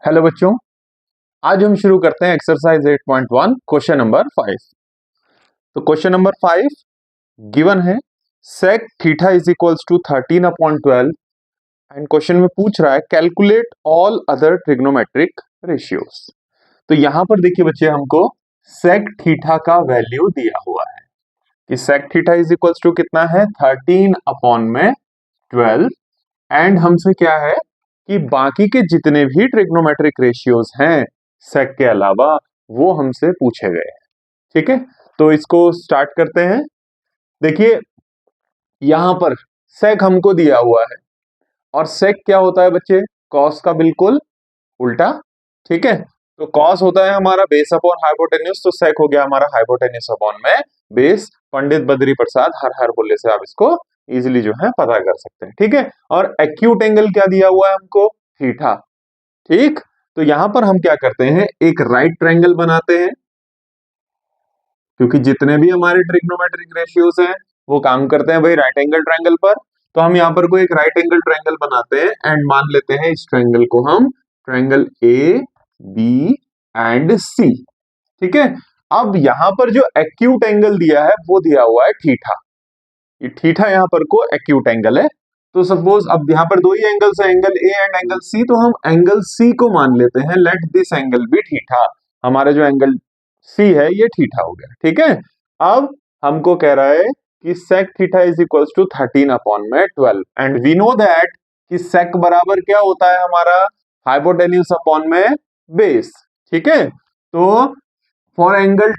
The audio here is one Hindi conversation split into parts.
हेलो बच्चों, आज हम शुरू करते हैं एक्सरसाइज 8.1 क्वेश्चन नंबर 5। तो क्वेश्चन नंबर 5 गिवन है sec theta is equals to 13/12 and question में पूछ रहा है calculate all other trigonometric ratios. तो यहां पर देखिए बच्चे, हमको sec थीटा का वैल्यू दिया हुआ है कि sec theta is equals to कितना है 13/12 एंड हमसे क्या है कि बाकी के जितने भी ट्रिग्नोमेट्रिक रेशियोज हैं सेक के अलावा वो हमसे पूछे गए हैं। ठीक है, तो इसको स्टार्ट करते हैं। देखिए यहां पर सेक हमको दिया हुआ है और सेक क्या होता है बच्चे, कॉस का बिल्कुल उल्टा। ठीक है, तो कॉस होता है हमारा बेस अपॉन हाइपोटेन्यूज, तो सेक हो गया हमारा हाइपोटेन्यूज अपॉन में बेस। पंडित बद्री प्रसाद हर हर बोले से आप इसको इजिली जो है पता कर सकते हैं। ठीक है, और एक्यूट एंगल क्या दिया हुआ है हमको, थीटा। ठीक, तो यहां पर हम क्या करते हैं, एक राइट ट्रायंगल बनाते हैं, क्योंकि जितने भी हमारे ट्रिग्नोमेट्रिक रेशियोज हैं वो काम करते हैं भाई राइट एंगल ट्रायंगल पर। तो हम यहां पर कोई एक राइट एंगल ट्रायंगल बनाते हैं एंड मान लेते हैं इस ट्रायंगल को हम ट्रायंगल ए बी एंड सी। ठीक है, अब यहां पर जो एक्यूट एंगल दिया है वो दिया हुआ है थीटा। ये थीटा यहां पर को एक्यूट एंगल है। तो सपोज अब यहां पर दो ही एंगल्स है, angle A and angle C, तो हम एंगल सी को मान लेते हैं let this angle B theta. हमारा जो एंगल सी है ये थीटा हो गया। ठीक है, अब हमको कह रहा है कि sec theta is equals to 13/12 and we know that कि sec बराबर क्या होता है हमारा, हाइपोटेन्यूज अपॉन में बेस। ठीक है, तो फॉर एंगल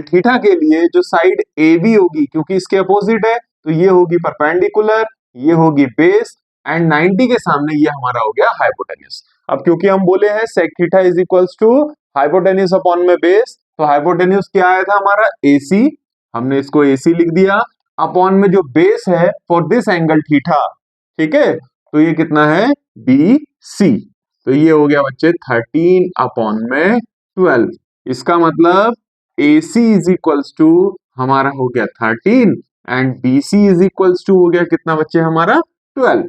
थीटा के लिए जो साइड ए बी होगी, क्योंकि इसके अपोजिट है, तो ये होगी परपेंडिकुलर, ये होगी बेस एंड 90 के सामने ये हमारा हो गया हाइपोटेन्यूज। अब क्योंकि हम बोले हैं sec theta is equals to hypotenuse upon में बेस, तो हाइपोटेन्यूज क्या आया था हमारा AC, हमने इसको AC लिख दिया, अपॉन में जो बेस है फॉर दिस एंगल थीटा। ठीक है, तो ये कितना है BC। तो ये हो गया बच्चे 13/12। इसका मतलब AC इज इक्वल्स टू हमारा हो गया 13 and BC is equals to हो गया कितना बच्चे हमारा 12।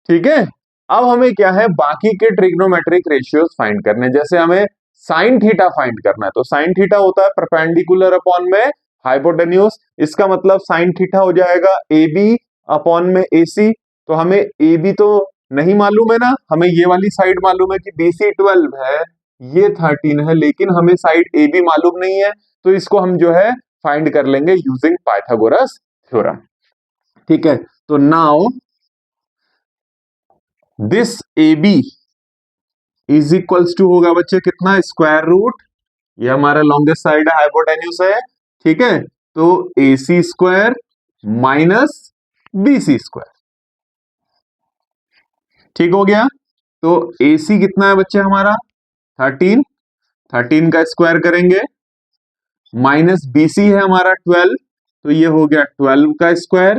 ठीक है, अब हमें क्या है बाकी के ट्रिग्नोमेट्रिक रेशियोज फाइंड करने। जैसे हमें साइन थीटा फाइंड करना है, तो साइन थीटा होता है परपेंडिकुलर अपॉन में हाइपोटेन्यूज। इसका मतलब साइन थीटा हो जाएगा AB अपॉन में AC। तो हमें AB तो नहीं मालूम है ना, हमें ये वाली साइड मालूम है कि BC 12 है, ये 13 है, लेकिन हमें साइड AB मालूम नहीं है, तो इसको हम जो है फाइंड कर लेंगे यूजिंग पाइथागोरस थ्योरम। ठीक है, तो now this AB is equals to होगा बच्चे कितना, स्क्वायर रूट, ये हमारा लॉन्गेस्ट साइड है, हाइपोटेन्यूज है। ठीक है, तो AC square minus BC square. ठीक हो गया, तो AC कितना है बच्चे हमारा 13 का स्क्वायर करेंगे, माइनस BC है हमारा 12, तो ये हो गया 12 का स्क्वायर।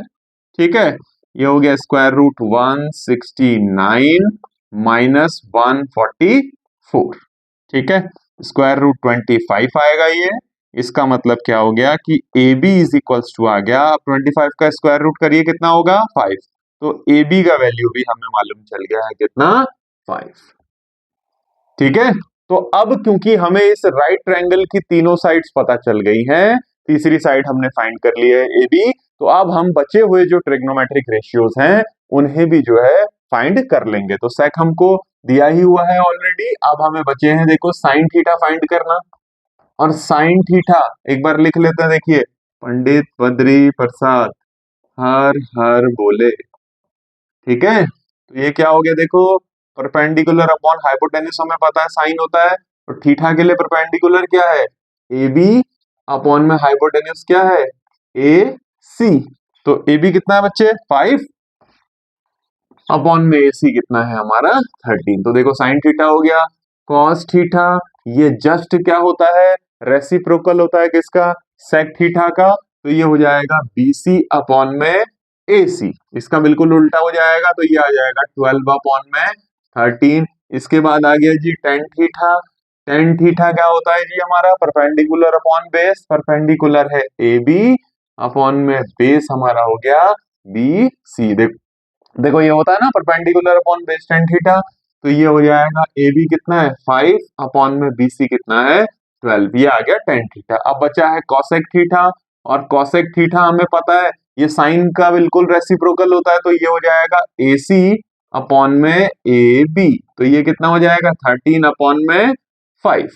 ठीक है, ये हो गया स्क्वायर रूट 169 माइनस 144। ठीक है, स्क्वायर रूट 25 आएगा ये। इसका मतलब क्या हो गया कि AB इज इक्वल्स टू आ गया, 25 का स्क्वायर रूट करिए कितना होगा 5, तो AB का वैल्यू भी हमें मालूम चल गया है कितना 5। ठीक है, तो अब क्योंकि हमें इस राइट ट्रायंगल की तीनों साइड्स पता चल गई हैं, तीसरी साइड हमने फाइंड कर ली है AB, तो अब हम बचे हुए जो ट्रिग्नोमेट्रिक रेशियोज हैं उन्हें भी जो है फाइंड कर लेंगे। तो सेक हमको दिया ही हुआ है ऑलरेडी, अब हमें बचे हैं देखो साइन थीटा फाइंड करना। और साइन थीटा एक बार लिख लेते हैं, देखिए पंडित बद्री प्रसाद हर हर बोले। ठीक है, तो ये क्या हो गया देखो, परपेंडिकुलर अपॉन हाइपोटेन्यूज हमें पता है साइन होता है, तो थीटा के लिए परपेंडिकुलर क्या है AB अपॉन में हाइपोटेन्यूज क्या है AC। तो AB कितना है बच्चे 5 अपॉन में AC कितना है हमारा 13। तो देखो साइन थीटा हो गया, कॉस थीटा ये जस्ट क्या होता है, रेसिप्रोकल होता है किसका, सेक थीटा का, तो ये हो जाएगा BC अपॉन में AC। इसका बिल्कुल उल्टा हो जाएगा, तो ये आ जाएगा 12 अपॉन में 13। इसके बाद आ गया जी टेन थीटा। टेन थीटा क्या होता है जी हमारा, परपेंडिकुलर अपॉन बेस, परपेंडिकुलर है AB अपॉन में बेस हमारा हो गया BC। देखो ये होता है ना perpendicular upon base tan theta, तो ये हो जाएगा ए बी कितना है 5 अपॉन में बी सी कितना है 12, ये आ गया टेन थीटा। अब बचा है कॉसेक थीटा, और कॉसेक थीटा हमें पता है ये साइन का बिल्कुल रेसिप्रोकल होता है, तो ये हो जाएगा ए सी अपॉन में ए बी, तो ये कितना हो जाएगा 13 अपॉन में 5।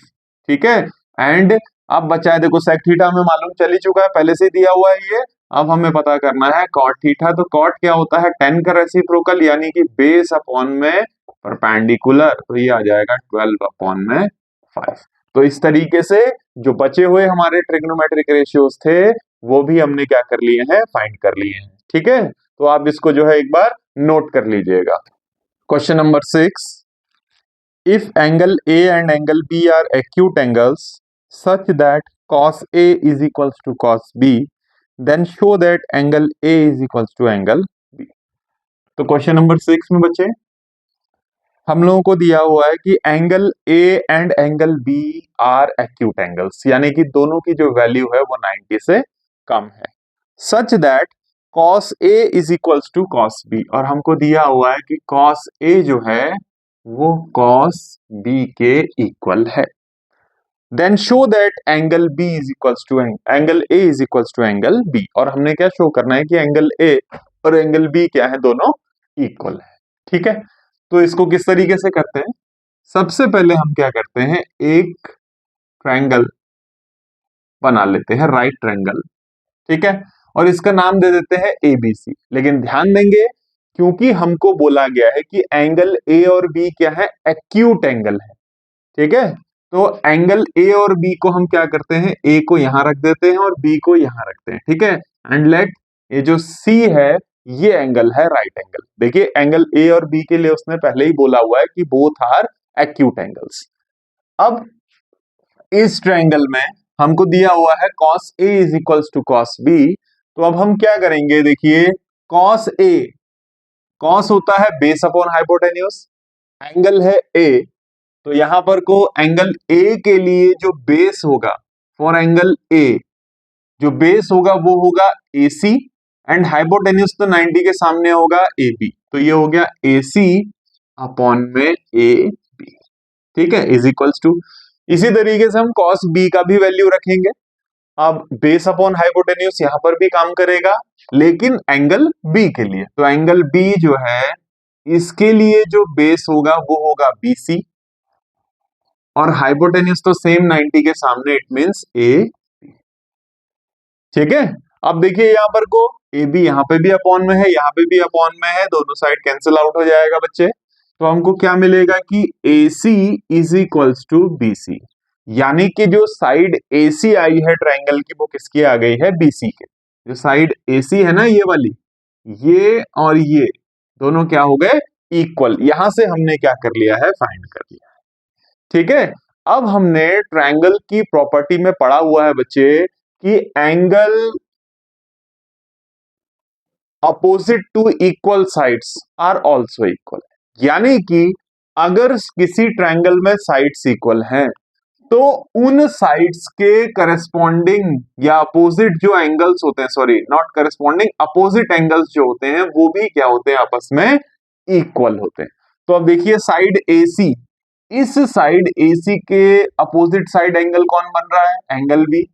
ठीक है, एंड अब बचा है देखो सेक थीटा हमें मालूम चल ही चुका है, पहले से दिया हुआ है ये। अब हमें पता करना है कॉट थीटा, तो कॉट क्या होता है 10 का रेसिप्रोकल यानी कि बेस अपॉन में परपेंडिकुलर, तो ये आ जाएगा 12 अपॉन में 5। तो इस तरीके से जो बचे हुए हमारे ट्रिग्नोमेट्रिक रेशियोज थे वो भी हमने क्या कर लिए हैं, फाइंड कर लिए हैं। ठीक है, तो आप इसको जो है एक बार नोट कर लीजिएगा। Question number 6, if angle A and angle B are acute angles such that cos A is equals to cos B, then show that angle A is equals to angle B। तो क्वेश्चन नंबर 6 में बच्चे हम लोगों को दिया हुआ है कि angle A and angle B are acute angles, यानी कि दोनों की जो वैल्यू है वो 90 से कम है, such that cos A is equals to cos B, और हमको दिया हुआ है कि cos A जो है वो cos B के इक्वल है। Then show that angle B is equals to angle A is equals to angle B, और हमने क्या शो करना है कि एंगल A और एंगल B क्या है, दोनों इक्वल है। ठीक है, तो इसको किस तरीके से करते हैं, सबसे पहले हम क्या करते हैं, एक ट्रायंगल बना लेते हैं, राइट ट्रायंगल। ठीक है, और इसका नाम दे देते हैं एबीसी। लेकिन ध्यान देंगे क्योंकि हमको बोला गया है कि एंगल ए और बी क्या है, एक्यूट एंगल है। ठीक है, तो एंगल ए और बी को हम क्या करते हैं, ए को यहां रख देते हैं और बी को यहां रखते हैं। ठीक है, एंड लेट ये जो सी है ये एंगल है राइट एंगल। देखिए एंगल ए और बी के लिए उसने पहले ही बोला हुआ है कि बोथ आर एक्यूट एंगल्स। अब इस ट्रायंगल में हमको दिया हुआ है cos A is equals to cos B, तो अब हम क्या करेंगे, देखिए cos A, cos होता है बेस अपॉन हाइपोटेन्यूज, एंगल है A, तो यहां पर को एंगल A के लिए जो बेस होगा फॉर एंगल A, जो बेस होगा वो होगा AC, एंड हाइपोटेन्यूज तो 90 के सामने होगा AB, तो ये हो गया AC अपॉन में AB। ठीक है, इज इक्वल्स टू, इसी तरीके से हम cos B का भी वैल्यू रखेंगे। अब बेस अपॉन हाइपोटेन्यूज यहां पर भी काम करेगा लेकिन एंगल B के लिए, तो एंगल B जो है इसके लिए जो बेस होगा वो होगा BC, और हाइपोटेन्यूज तो सेम 90 के सामने, इट मींस A। ठीक है, अब देखिए यहां पर को ए बी यहाँ पे भी अपॉन में है, यहाँ पे भी अपॉन में है, दोनों साइड कैंसिल आउट हो जाएगा बच्चे, तो हमको क्या मिलेगा कि AC is equals to BC, यानी कि जो साइड AC आई है ट्रायंगल की वो किसकी आ गई है, BC के। जो साइड AC है ना ये वाली, ये और ये दोनों क्या हो गए, इक्वल। यहां से हमने क्या कर लिया है, फाइंड कर लिया है। ठीक है, अब हमने ट्रायंगल की प्रॉपर्टी में पढ़ा हुआ है बच्चे कि angle opposite to equal sides are also equal, यानी कि अगर किसी ट्रायंगल में साइड्स इक्वल हैं तो उन साइड्स के करस्पॉन्डिंग या अपोजिट जो एंगल्स होते हैं, sorry not corresponding, opposite angles जो होते हैं वो भी क्या होते हैं, आपस में इक्वल होते हैं। तो अब देखिए साइड AC, इस साइड AC के अपोजिट साइड एंगल कौन बन रहा है, एंगल B,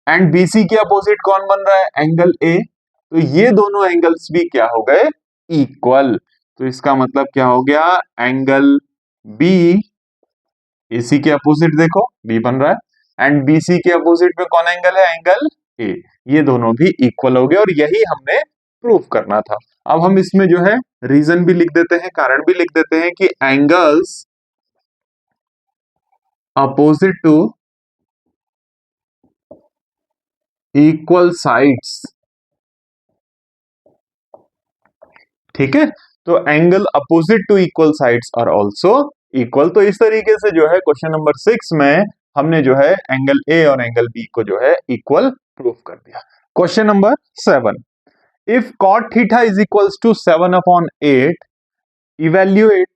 एंड BC के अपोजिट कौन बन रहा है, एंगल A, तो ये दोनों एंगल्स भी क्या हो गए, इक्वल। तो इसका मतलब क्या हो गया, एंगल B AC के अपोजिट देखो B बन रहा है, एंड BC के अपोजिट में कौन एंगल है, एंगल A, ये दोनों भी इक्वल हो गए, और यही हमने प्रूव करना था। अब हम इसमें जो है रीजन भी लिख देते हैं, कारण भी लिख देते हैं कि angles opposite to equal sides, ठीक है, तो angle opposite to equal sides are also equal. तो इस तरीके से जो है क्वेश्चन नंबर 6 में हमने जो है एंगल ए और एंगल बी को जो है इक्वल प्रूव कर दिया। Question number 7, if cot theta is equals to 7/8, evaluate,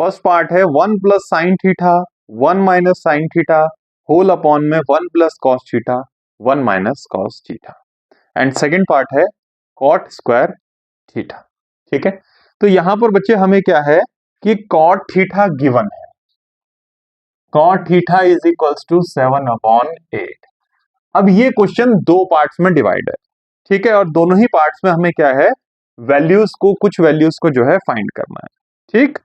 first part है 1 plus sine theta 1 minus sine theta whole upon में 1 plus cos theta 1 minus cos theta, and second part है cot स्क्वायर थीटा। ठीक है, तो यहां पर बच्चे हमें क्या है, कि cot थीटा गिवन है, cot theta is equals to 7/8। अब ये क्वेश्चन दो पार्ट्स में डिवाइड है, ठीक है, और दोनों ही पार्ट्स में हमें क्या है, वैल्यूज को, कुछ वैल्यूज को जो है फाइंड करना है। ठीक,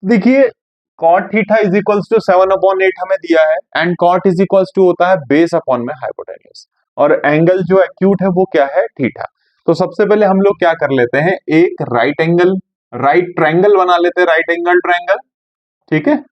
देखिए cot theta is equals to 7/8 हमें दिया है, and cot is equals to होता है बेस अपॉन में हाइपोटेन्यूज, और एंगल जो एक्यूट है वो क्या है, थीटा। तो सबसे पहले हम लोग क्या कर लेते हैं, एक राइट ट्रायंगल बना लेते हैं, राइट एंगल ट्रायंगल, ठीक है,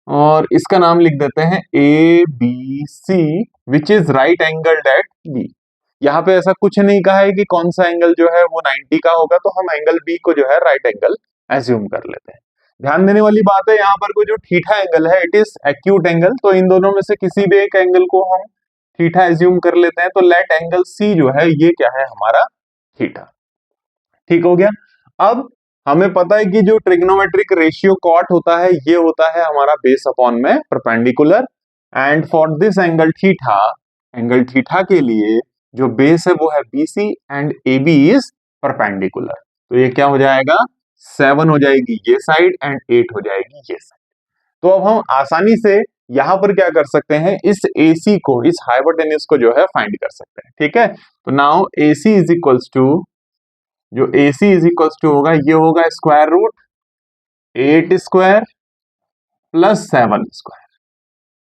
और इसका नाम लिख देते हैं A B C which is right angle at B. यहाँ पे ऐसा कुछ नहीं कहा है कि कौन सा एंगल जो है वो 90 का होगा, तो हम एंगल बी को जो है राइट एंगल एज्यूम कर लेते हैं। ध्यान देने वाली बात है, यहाँ पर कोई जो थीटा एंगल है इट इज एक्यूट एंगल, तो इन दोनों में से किसी भी एक एंगल को हम थीटा एज्यूम कर लेते हैं, तो लेट एंगल सी जो है ये क्या है, हमारा थीटा। ठीक हो गया। अब हमें पता है कि जो ट्रिग्नोमेट्रिक रेशियो कॉट होता है ये होता है हमारा बेस अपॉन में perpendicular, and for this angle theta के लिए जो बेस है वो है BC and AB is perpendicular, तो ये क्या हो जाएगा, 7 हो जाएगी ये साइड एंड 8 हो जाएगी ये साइड। तो अब हम आसानी से यहां पर क्या कर सकते हैं, इस AC को, इस हाइपोटेन्यूज को जो है फाइंड कर सकते हैं। ठीक है, तो now AC is equals to, जो AC इज इक्वल्स टू होगा ये होगा square root 8 square plus 7 square.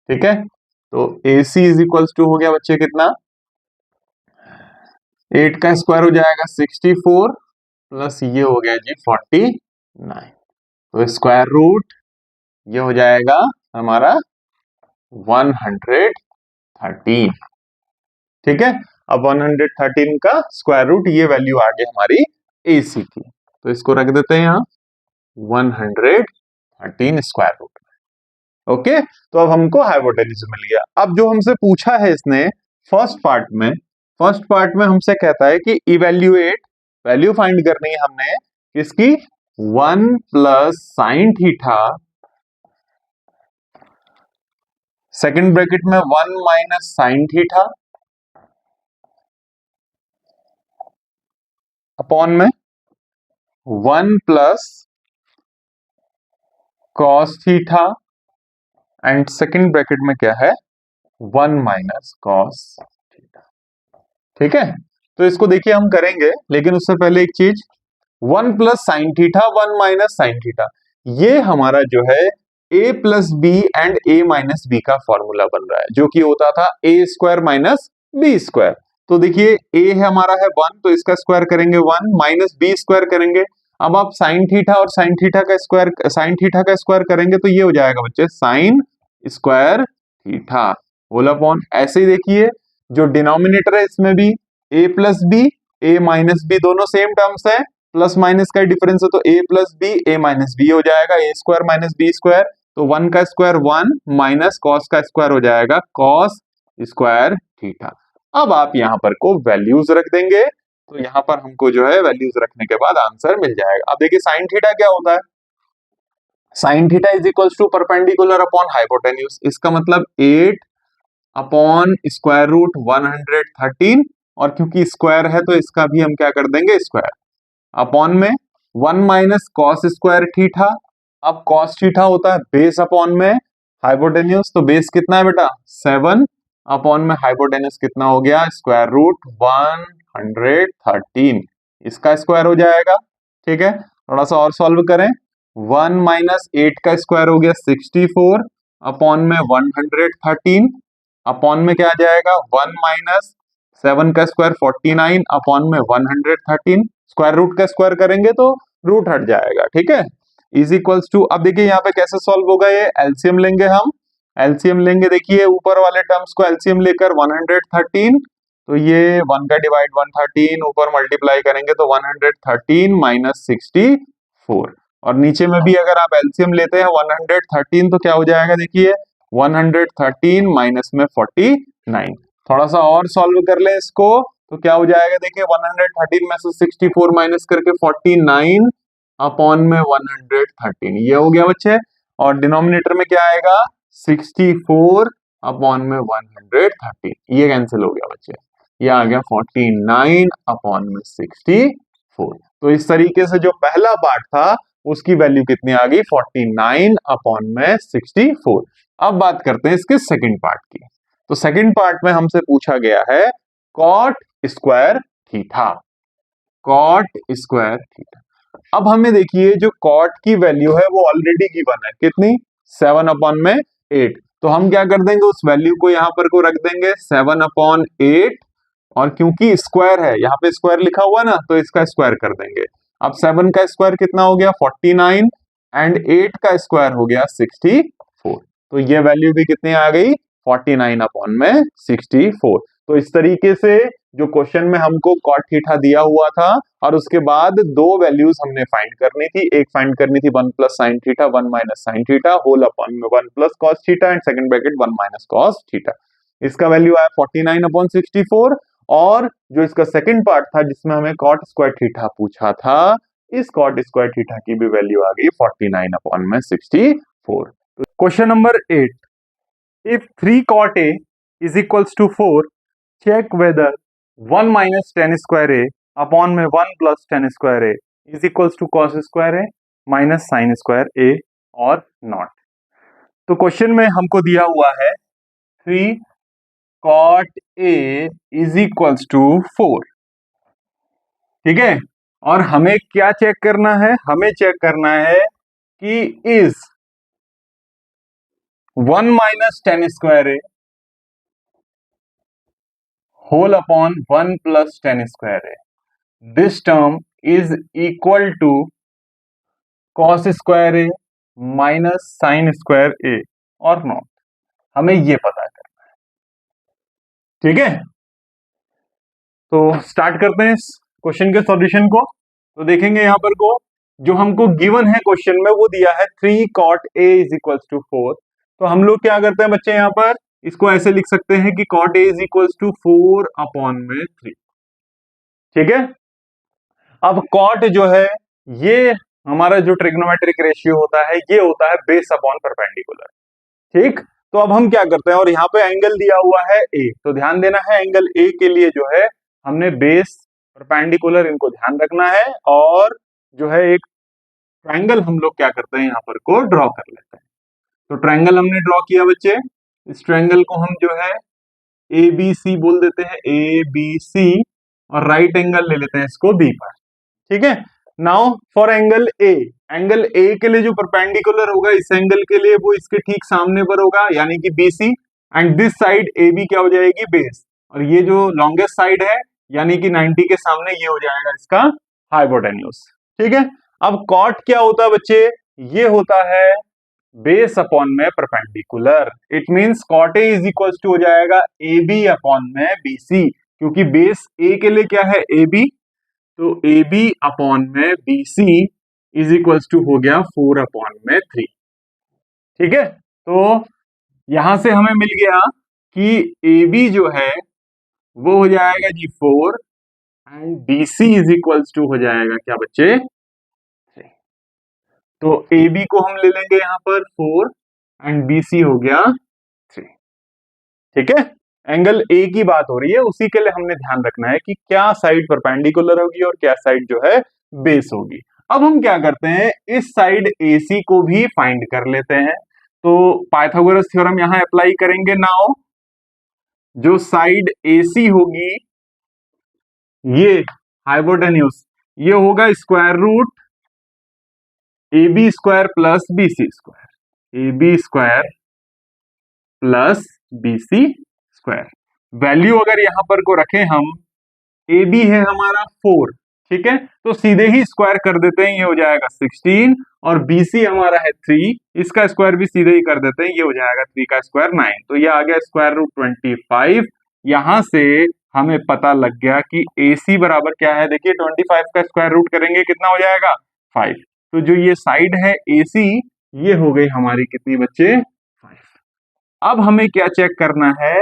ठीक है, तो AC इज इक्वल्स टू हो गया बच्चे कितना, 8 का स्क्वायर हो जाएगा 64 प्लस ये हो गया जी 49, तो स्क्वायर रूट ये हो जाएगा हमारा 113। ठीक है, अब 113 का स्क्वायर रूट ये वैल्यू आ गई हमारी AC की, तो इसको रख देते हैं यहाँ 113 स्क्वायर रूट। ओके, तो अब हमको हाइपोटेन्यूज मिल गया। अब जो हमसे पूछा है इसने फर्स्ट पार्ट में हमसे कहता है कि इवेल्युएट, वैल्यू फाइंड करनी है हमने किसकी, 1 plus sine theta, second bracket में 1 माइनस साइन थीटा अपॉन में 1 plus cos theta, and second bracket में क्या है, 1 माइनस कॉस थीटा। ठीक है, तो इसको देखिए हम करेंगे, लेकिन उससे पहले एक चीज, 1 plus sine theta 1 minus sine theta, ये हमारा जो है a plus B and a minus B का फॉर्मूला बन रहा है, जो कि होता था a square minus B square. तो देखिए a है हमारा है 1, तो इसका स्क्वायर करेंगे 1, माइनस बी स्क्वायर करेंगे, अब आप साइन थीटा और साइन थीटा का स्क्वायर करेंगे तो ये हो जाएगा बच्चे sine square theta whole upon, ऐसे ही देखिए जो डिनोमिनेटर है इसमें भी a plus B a minus B दोनों सेम टर्म्स है, प्लस माइनस का डिफरेंस है, तो a plus B a minus B हो जाएगा a square minus B square, तो 1 का स्क्वायर 1 माइनस कॉस का स्क्वायर हो जाएगा कॉस स्क्वायर थीटा। अब आप यहाँ पर को वैल्यूज रख देंगे, तो यहाँ पर हमको जो है वैल्यूज रखने के बाद आंसर मिल जाएगा। अब देखिए साइन थीटा क्या होता है, sine theta is equals to perpendicular upon hypotenuse, इसका मतलब 8 अपॉन स्क्वायर रूट 113, और क्योंकि स्क्वायर है तो इसका भी हम क्या कर देंगे स्क्वायर, अपॉन में 1 माइनस कॉस स्क्वायर थीटा, अब कॉस थीटा होता है बेस अपॉन में हाइपोटेन्यूज, तो बेस कितना है बेटा 7, अपॉन में हाइपोटेन्यूज कितना हो गया स्क्वायर रूट 113, इसका स्क्वायर हो जाएगा। ठीक है, थोड़ा सा और सॉल्व करें, 1 माइनस 8 का स्क्वायर हो गया 64 अपॉन में 113, अपॉन में क्या आ जाएगा 1 माइनस 7 का स्क्वायर 49 अपॉन में 113, स्क्वायर रूट का स्क्वायर करेंगे तो रूट हट जाएगा। ठीक है, इज इक्वल्स टू, अब देखिए यहाँ पे कैसे सॉल्व होगा, ये एलसीएम लेंगे हम, एलसीएम लेंगे, देखिए ऊपर वाले टर्म्स को एलसीएम लेकर 113, तो ये 1 का डिवाइड 113 ऊपर मल्टीप्लाई करेंगे तो 113 माइनस 64, और नीचे में भी अगर आप एलसीएम लेते हैं 113 तो क्या हो जाएगा, देखिए 113 माइनस में 49, थोड़ा सा और सॉल्व कर ले इसको तो क्या हो जाएगा, देखिए 113 में से 64 माइनस करके 49 अपॉन में 113, ये हो गया बच्चे, और डिनोमिनेटर में क्या आएगा 64 अपॉन में 113, ये कैंसिल हो गया बच्चे, ये आ गया 49 अपॉन में 64। तो इस तरीके से जो पहला पार्ट था उसकी वैल्यू कितनी आ गई 49 अपॉन में 64। अब बात करते हैं इसके सेकंड पार्ट की। तो सेकंड पार्ट में हमसे पूछा गया है cot square theta, cot square theta. अब हमें देखिए जो कॉट की वैल्यू है वो ऑलरेडी गिवन है, कितनी 7 अपॉन में 8। तो हम क्या कर देंगे उस वैल्यू को यहां पर को रख देंगे 7 अपॉन 8, और क्योंकि स्क्वायर है यहाँ पे स्क्वायर लिखा हुआ ना तो इसका स्क्वायर कर देंगे। अब 7 का स्क्वायर कितना हो गया 49 एंड 8 का स्क्वायर हो गया 64। तो ये वैल्यू भी कितनी आ गई 49 अपॉन में 64। तो इस तरीके से जो क्वेश्चन में हमको कॉट थीटा दिया हुआ था और उसके बाद दो वैल्यूज हमने फाइंड करनी थी, एक फाइंड करनी थी 1 plus sine theta 1 minus sine theta whole upon में 1 plus cos theta and second bracket 1 minus cos theta. इसका वैल्यू आया 49 अपॉन 64, और जो इसका सेकंड पार्ट था जिसमें हमें कॉट स्क्वायर थीटा पूछा था, इस कॉट स्क्वायर थीटा की भी वैल्यू आ गई 49 अपॉन में 64। Question number 8, if 3 cot a is equals to 4, check whether 1 minus tan square a upon में 1 plus tan square a is equals to cos square a minus sin square a और not। तो क्वेश्चन में हमको दिया हुआ है 3 cot a is equals to 4, ठीक है, और हमें क्या चेक करना है, हमें चेक करना है कि is 1 minus tan square a whole upon 1 plus tan square a, this term is equal to cos square a minus sin square a और नॉट। हमें ये पता करना है, ठीक है। तो स्टार्ट करते हैं इस क्वेश्चन के सॉल्यूशन को। तो देखेंगे यहां पर को जो हमको गिवन है क्वेश्चन में वो दिया है 3 cot a is equals to 4। तो हम लोग क्या करते हैं बच्चे, यहां पर इसको ऐसे लिख सकते हैं कि cot a is equals to 4 upon में 3, ठीक है। अब कॉट जो है ये हमारा जो ट्रिग्नोमेट्रिक रेशियो होता है ये होता है बेस अपॉन परपेंडिकुलर, ठीक। तो अब हम क्या करते हैं, और यहाँ पे एंगल दिया हुआ है ए, तो ध्यान देना है एंगल ए के लिए जो है हमने बेस परपेंडिकुलर इनको ध्यान रखना है, और जो है एक ट्रायंगल हम लोग क्या करते हैं यहाँ पर को ड्रॉ कर लेते हैं। तो ट्रायंगल हमने ड्रॉ किया बच्चे, इस ट्रायंगल को हम जो है ए बी सी बोल देते हैं, ए बी सी, और राइट एंगल ले लेते हैं इसको बी पर, ठीक है। Now for angle A, angle A के लिए जो परपेंडिकुलर होगा इस एंगल के लिए वो इसके ठीक सामने पर होगा यानी कि BC, and this side AB क्या हो जाएगी बेस, और ये जो लॉन्गेस्ट साइड है यानी कि 90 के सामने ये हो जाएगा इसका हाइपोटेन्यूज, ठीक है। अब कॉट क्या होता है बच्चे, ये होता है बेस अपॉन में perpendicular, it means cot A is equal to हो जाएगा AB अपॉन में BC, क्योंकि बेस ए के लिए क्या है AB, तो AB अपॉन में BC इज इक्वल्स टू हो गया 4 अपॉन में 3, ठीक है। तो यहां से हमें मिल गया कि AB जो है वो हो जाएगा जी 4 and BC is equals to हो जाएगा क्या बच्चे 3। तो AB को हम ले लेंगे यहां पर 4 एंड BC हो गया 3, ठीक है। एंगल ए की बात हो रही है, उसी के लिए हमने ध्यान रखना है कि क्या साइड परपेंडिकुलर होगी और क्या साइड जो है बेस होगी। अब हम क्या करते हैं, इस साइड AC को भी फाइंड कर लेते हैं। तो पाइथागोरस थ्योरम यहां अप्लाई करेंगे। नाउ जो साइड AC होगी ये हाइपोटेन्यूज, ये होगा square root AB square plus BC square, AB square plus BC square. Value अगर यहां पर को रखें हम, AB है हमारा 4, ठीक है, तो सीधे ही स्क्वायर कर देते हैं, ये हो जाएगा 16, और BC हमारा है 3, इसका स्क्वायर भी सीधे ही कर देते हैं, ये हो जाएगा 3 का स्क्वायर 9, तो ये आ गया स्क्वायर रूट 25। यहां से हमें पता लग गया कि AC बराबर क्या है, देखिए 25 का स्क्वायर रूट करेंगे कितना हो जाएगा 5। तो जो ये साइड है AC ये हो गई हमारी कितनी बच्चे 5। अब हमें क्या चेक करना है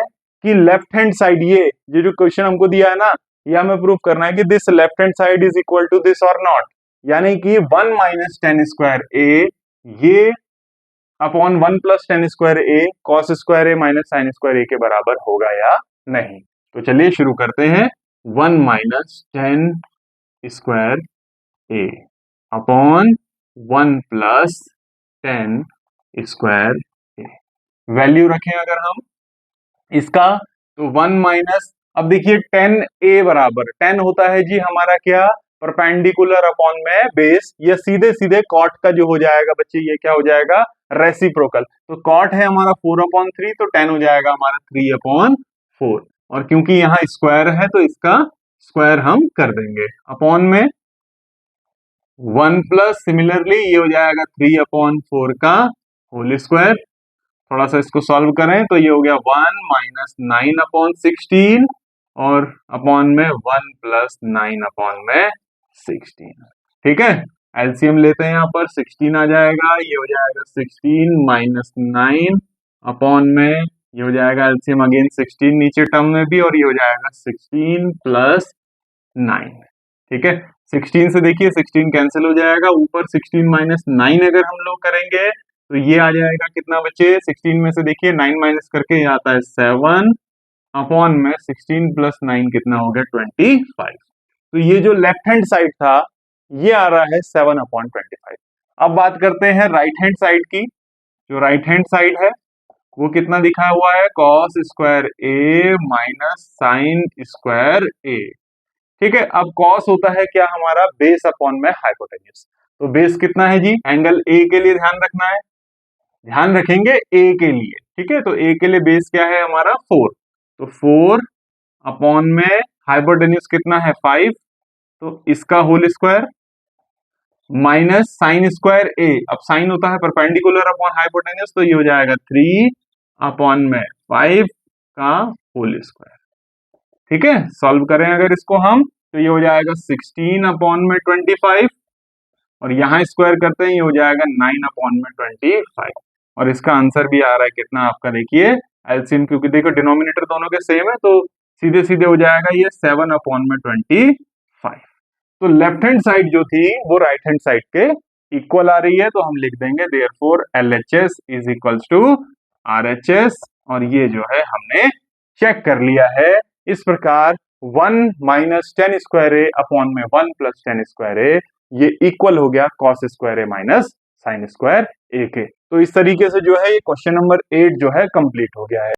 कि लेफ्ट हैंड साइड, ये जो क्वेश्चन हमको दिया है ना, ये हमें प्रूव करना है कि this left hand side is equal to this और नॉट, यानी कि 1 माइनस टेन स्क्वायर ए ये अपॉन 1 plus tan square A cos square A minus sine square A के बराबर होगा या नहीं। तो चलिए शुरू करते हैं। 1 माइनस टेन स्क्वायर ए अपॉन 1 प्लस 10 स्क्वायर ए। वैल्यू रखें अगर हम इसका, तो 1 माइनस, अब देखिए 10 a बराबर 10 होता है जी हमारा क्या, परपेंडिकुलर अपॉन में बेस, ये सीधे सीधे कॉट का जो हो जाएगा बच्चे, ये क्या हो जाएगा, रेसिप्रोकल। तो कॉट है हमारा 4/3, तो 10 हो जाएगा हमारा 3/4। और क्योंकि यहाँ स्क्वायर है तो इसका स्क्वायर हम कर देंगे, अपॉन में 1 प्लस, सिमिलरली ये हो जाएगा 3/4 का होल स्क्वायर। थोड़ा सा इसको सॉल्व करें तो ये हो गया 1 माइनस 9/16 और अपॉन में 1 प्लस 9/16। ठीक है, एलसीएम लेते हैं, यहाँ पर 16 आ जाएगा, ये हो जाएगा 16 माइनस 9 अपॉन में, ये हो जाएगा एलसीएम अगेन 16 नीचे टर्म में भी, और ये हो जाएगा 16 प्लस 9। ठीक है, 16 से देखिए 16 कैंसिल हो जाएगा, ऊपर 16 माइनस 9 अगर हम लोग करेंगे तो ये आ जाएगा कितना बच्चे, 16 में से देखिए 9 माइनस करके ये आता है 7 अपॉन में 16 प्लस 9 कितना हो गया 25। तो ये जो लेफ्ट हैंड साइड था ये आ रहा है 7/25। अब बात करते हैं राइट हैंड साइड की। जो राइट हैंड साइड है वो कितना दिखा हुआ है, cos square A minus sine square ए। ठीक है, अब कॉस होता है क्या हमारा, बेस अपॉन में हाइपोटेन्यूज। तो बेस कितना है जी, एंगल ए के लिए ध्यान रखना है, ध्यान रखेंगे ए के लिए। ठीक है, तो ए के लिए बेस क्या है हमारा 4, तो 4 अपॉन में हाइपोटेन्यूज कितना है 5, तो इसका whole square minus sine square A. अब साइन होता है परपेंडिकुलर अपॉन हाइपोटेन्यूज, तो ये हो जाएगा 3 अपॉन में 5 का होल स्क्वायर। ठीक है, सॉल्व करें अगर इसको हम, तो ये हो जाएगा 16 अपॉन में 25, और यहां स्क्वायर करते हैं ये हो जाएगा 9 अपॉन में 25, और इसका आंसर भी आ रहा है कितना आपका, देखिए एलसीएम, क्योंकि देखो डिनोमिनेटर दोनों के सेम है तो सीधे सीधे हो जाएगा ये 7 अपॉन में 25। तो लेफ्ट हैंड साइड जो थी वो राइट हैंड साइड के इक्वल आ रही है, तो हम लिख देंगे therefore LHS is equals to RHS, और ये जो है हमने चेक कर लिया है। इस प्रकार 1 माइनस 10 स्क्वायर ए अपॉन में 1 प्लस 10 स्क्वायर ए, ये इक्वल हो गया cos square A minus sine square A के। तो इस तरीके से जो है ये क्वेश्चन नंबर 8 जो है कंप्लीट हो गया है।